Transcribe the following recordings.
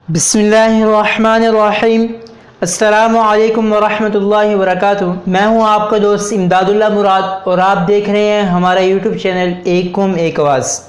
बिस्मिल्लाहिर्रहमानिर्रहीम। अस्सलामु अलैकुम वरहमतुल्लाहि वबरकातुहू। मैं हूं आपका दोस्त इमदादुल्लाह मुराद और आप देख रहे हैं हमारा यूट्यूब चैनल एक कौम एक आवाज़।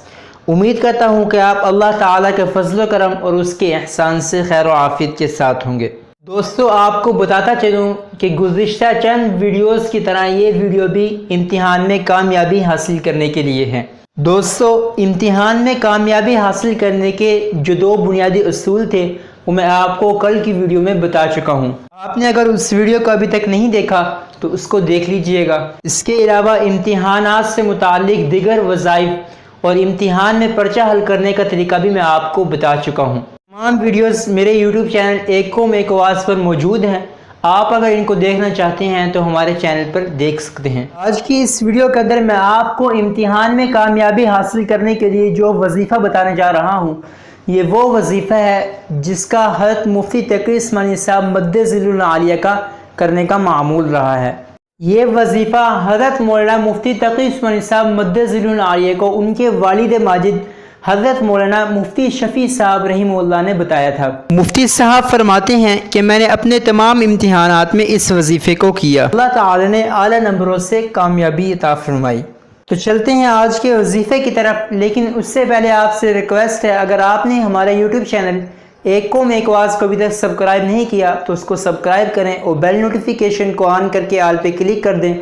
उम्मीद करता हूं कि आप अल्लाह ताला के फजल करम और उसके एहसान से खैर व आफियत के साथ होंगे। दोस्तों, आपको बताता चलूं कि गुज़िश्ता चंद वीडियोस की तरह ये वीडियो भी इम्तिहान में कामयाबी हासिल करने के लिए है। दोस्तों, इम्तिहान में कामयाबी हासिल करने के जो दो बुनियादी उसूल थे वो मैं आपको कल की वीडियो में बता चुका हूँ। आपने अगर उस वीडियो को अभी तक नहीं देखा तो उसको देख लीजिएगा। इसके अलावा इम्तिहानात से मुताल्लिक दिगर वज़ाइफ और इम्तिहान में पर्चा हल करने का तरीका भी मैं आपको बता चुका हूँ। तमाम वीडियोस मेरे यूट्यूब चैनल एक कौम एक आवाज़ पर मौजूद हैं। आप अगर इनको देखना चाहते हैं तो हमारे चैनल पर देख सकते हैं। आज की इस वीडियो के अंदर मैं आपको इम्तिहान में कामयाबी हासिल करने के लिए जो वजीफ़ा बताने जा रहा हूँ, ये वो वजीफ़ा है जिसका हज़रत मुफ्ती तकी उस्मानी साहब मद्दज़िलुल आलिया का करने का मामूल रहा है। ये वजीफ़ा हज़रत मौलाना मुफ्ती तकी उस्मानी साहब मद्दज़िलुल आलिया को उनके वालिद माजिद हज़रत मौलाना मुफ्ती शफ़ी साहब रहीमुल्लाह ने बताया था। मुफ्ती साहब फरमाते हैं कि मैंने अपने तमाम इम्तिहानात में इस वजीफ़े को किया, अल्लाह ताला ने आला नंबरों से कामयाबी अता फरमाई। तो चलते हैं आज के वजीफ़े की तरफ, लेकिन उससे पहले आपसे रिक्वेस्ट है, अगर आपने हमारे यूट्यूब चैनल एक कौम एक आवाज़ को अभी तक सब्सक्राइब नहीं किया तो उसको सब्सक्राइब करें और बेल नोटिफिकेशन को ऑन करके आल पे क्लिक कर दें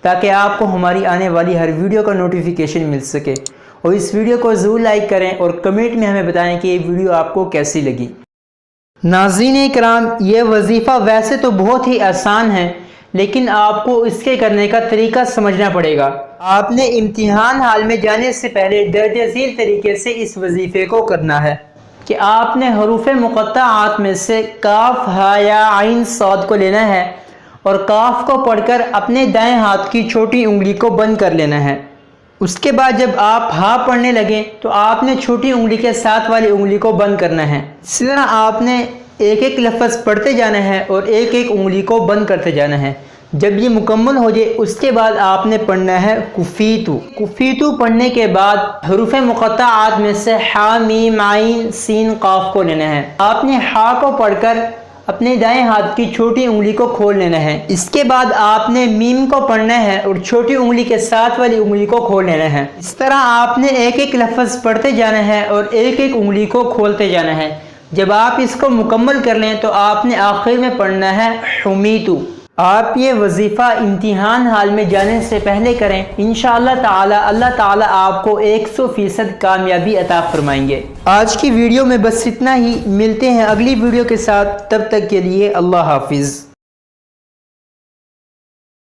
ताकि आपको हमारी आने वाली हर वीडियो का नोटिफिकेशन मिल सके। और इस वीडियो को ज़रूर लाइक करें और कमेंट में हमें बताएं कि ये वीडियो आपको कैसी लगी। नाज़रीन कराम, ये वजीफ़ा वैसे तो बहुत ही आसान है, लेकिन आपको इसके करने का तरीका समझना पड़ेगा। आपने इम्तिहान हाल में जाने से पहले दर्ज झील तरीके से इस वजीफ़े को करना है कि आपने हरूफ मुक़त्तआत में से काफ, हा या आइन सौद को लेना है और काफ को पढ़कर अपने दाएं हाथ की छोटी उंगली को बंद कर लेना है। उसके बाद जब आप हा पढ़ने लगें तो आपने छोटी उंगली के साथ वाली उंगली को बंद करना है। इसी तरह आपने एक एक लफ्ज़ पढ़ते जाना है और एक एक उंगली को बंद करते जाना है। जब ये मुकम्मल हो जाए उसके बाद आपने पढ़ना है कुफ़ीतु। कुफ़ीतु पढ़ने के बाद हरूफ मुक़त्तआत में से हा, मीम, आइन, सीन, काफ को लेना है। आपने हा को पढ़कर अपने दाएं हाथ की छोटी उंगली को खोल लेना है। इसके बाद आपने मीम को पढ़ना है और छोटी उंगली के साथ वाली उंगली को खोल लेना है। इस तरह आपने एक एक लफ्ज़ पढ़ते जाना है और एक एक उंगली को खोलते जाना है। जब आप इसको मुकम्मल कर लें तो आपने आखिर में पढ़ना है हुमीतु। आप ये वजीफ़ा इम्तिहान हाल में जाने से पहले करें। इंशाअल्लाह ताला अल्लाह ताला आपको 100% कामयाबी अता फरमाएंगे। आज की वीडियो में बस इतना ही। मिलते हैं अगली वीडियो के साथ, तब तक के लिए अल्लाह हाफिज़।